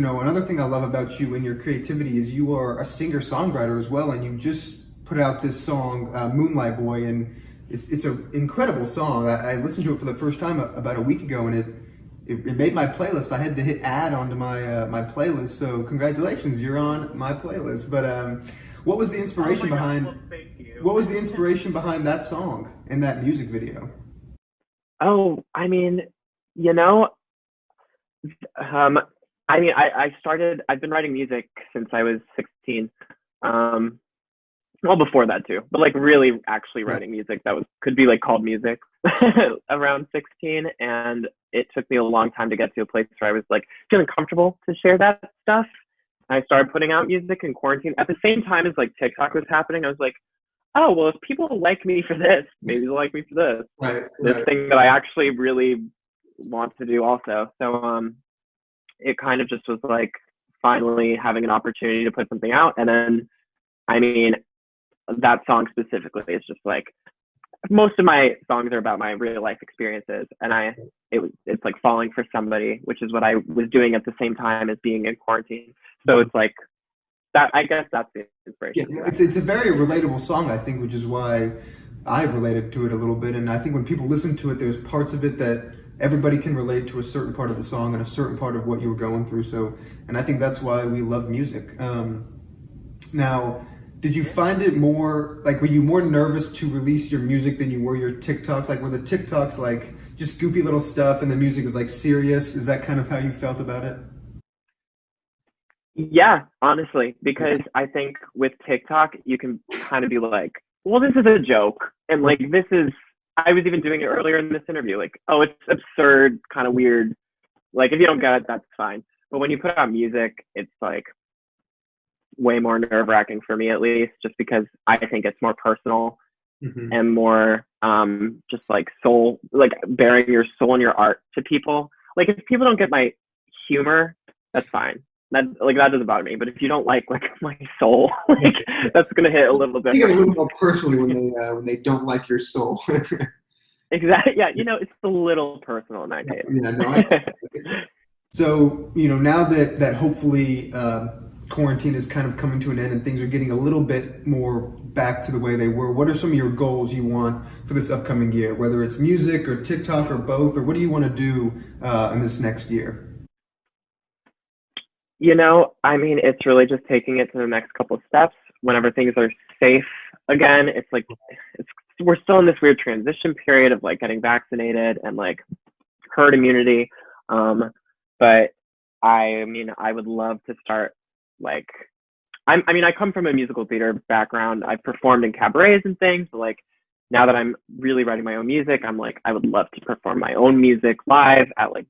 you know, another thing I love about you and your creativity is you are a singer-songwriter as well, and you just put out this song, Moonlight Boy, and it's an incredible song. I listened to it for the first time about a week ago, and it made my playlist. I had to hit add onto my playlist, so congratulations, you're on my playlist. But what was the inspiration behind? Well, thank you. What was the inspiration behind that song and that music video? Oh, I mean, you know, I've been writing music since I was 16. Um, well, before that too, but like really actually writing music that could be like called music around 16. And it took me a long time to get to a place where I was like feeling comfortable to share that stuff. I started putting out music in quarantine at the same time as like TikTok was happening. I was like, oh, well, if people like me for this, maybe they'll like me for this. This thing that I actually really want to do also. So it kind of just was like finally having an opportunity to put something out. And then, I mean, that song specifically is just like, most of my songs are about my real life experiences, and it's like falling for somebody, which is what I was doing at the same time as being in quarantine. So it's like that. I guess that's the inspiration. Yeah, it's a very relatable song, I think, which is why I related to it a little bit. And I think when people listen to it, there's parts of it that everybody can relate to a certain part of the song and a certain part of what you were going through. So, and I think that's why we love music. Now, did you find it more, like, were you more nervous to release your music than you were your TikToks? Like, were the TikToks like just goofy little stuff and the music is like serious? Is that kind of how you felt about it? Yeah, honestly, because I think with TikTok, you can kind of be like, well, this is a joke. And like, I was even doing it earlier in this interview, like, oh, it's absurd, kind of weird. Like, if you don't get it, that's fine. But when you put out music, it's like way more nerve-wracking for me, at least, just because I think it's more personal and more just like soul, like bearing your soul and your art to people. Like, if people don't get my humor, that's fine. That doesn't bother me. But if you don't like my soul, like that's gonna hit a little bit. You get a little more personally when they don't like your soul. Exactly. Yeah. You know, it's a little personal in that case. Yeah. No. So now that hopefully quarantine is kind of coming to an end and things are getting a little bit more back to the way they were, what are some of your goals you want for this upcoming year? Whether it's music or TikTok or both, or what do you want to do in this next year? You know, I mean, it's really just taking it to the next couple of steps. Whenever things are safe again, it's like we're still in this weird transition period of like getting vaccinated and like herd immunity. But I mean, I would love to start like, I come from a musical theater background. I've performed in cabarets and things, but like now that I'm really writing my own music, I'm like, I would love to perform my own music live at like,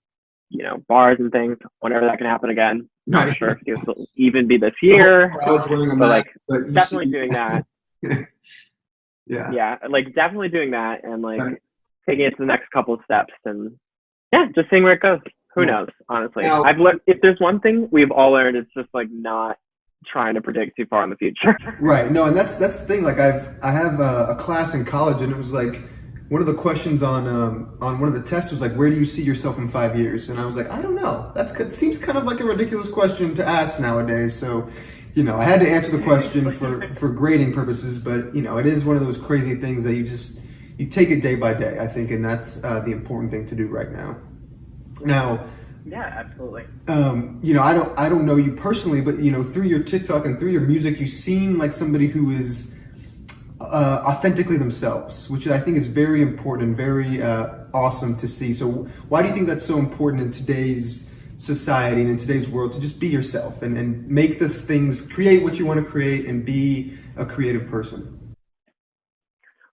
bars and things, whenever that can happen again. Not sure if it will even be this year, but like definitely doing that. Yeah, like definitely doing that and like taking it to the next couple of steps and just seeing where it goes. Who knows, honestly. I've learned, if there's one thing we've all learned, it's just like not trying to predict too far in the future. Right. No, and that's the thing. Like I have a class in college, and it was like one of the questions on one of the tests was like, where do you see yourself in 5 years? And I was like, I don't know. It seems kind of like a ridiculous question to ask nowadays. So, I had to answer the question for grading purposes, but it is one of those crazy things that you take it day by day, I think, and that's the important thing to do right now. Now, yeah, absolutely. I don't know you personally, but through your TikTok and through your music, you seem like somebody who is authentically themselves, which I think is very important, very awesome to see. So why do you think that's so important in today's society and in today's world, to just be yourself and make these things, create what you want to create and be a creative person?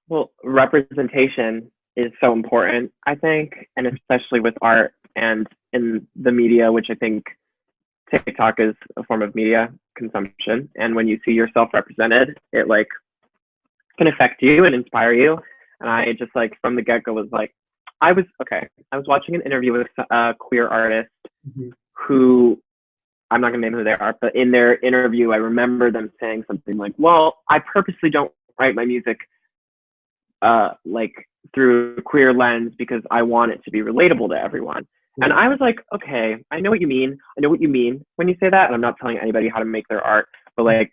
Well, representation is so important, I think, and especially with art and in the media, which I think TikTok is a form of media consumption. And when you see yourself represented, it like can affect you and inspire you. And I just like from the get-go was like, I was watching an interview with a queer artist who, I'm not gonna name who they are, but in their interview, I remember them saying something like, well, I purposely don't write my music like through a queer lens because I want it to be relatable to everyone. And Right. I was like, okay, I know what you mean. I know what you mean when you say that. And I'm not telling anybody how to make their art, but like,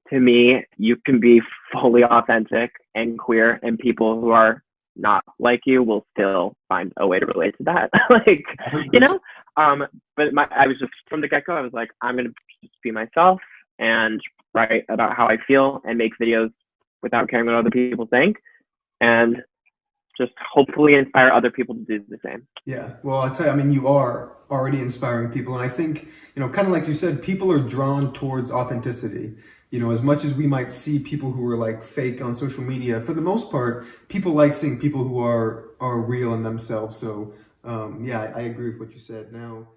to me, you can be fully authentic and queer, and people who are not like you will still find a way to relate to that. Like, you 100%. know, but I was just from the get go, I was like, I'm going to just be myself and write about how I feel and make videos without caring what other people think. And just hopefully inspire other people to do the same. Yeah, well, I'll tell you, I mean, you are already inspiring people. And I think, kind of like you said, people are drawn towards authenticity. As much as we might see people who are like fake on social media, for the most part, people like seeing people who are real in themselves. So, yeah, I agree with what you said. Now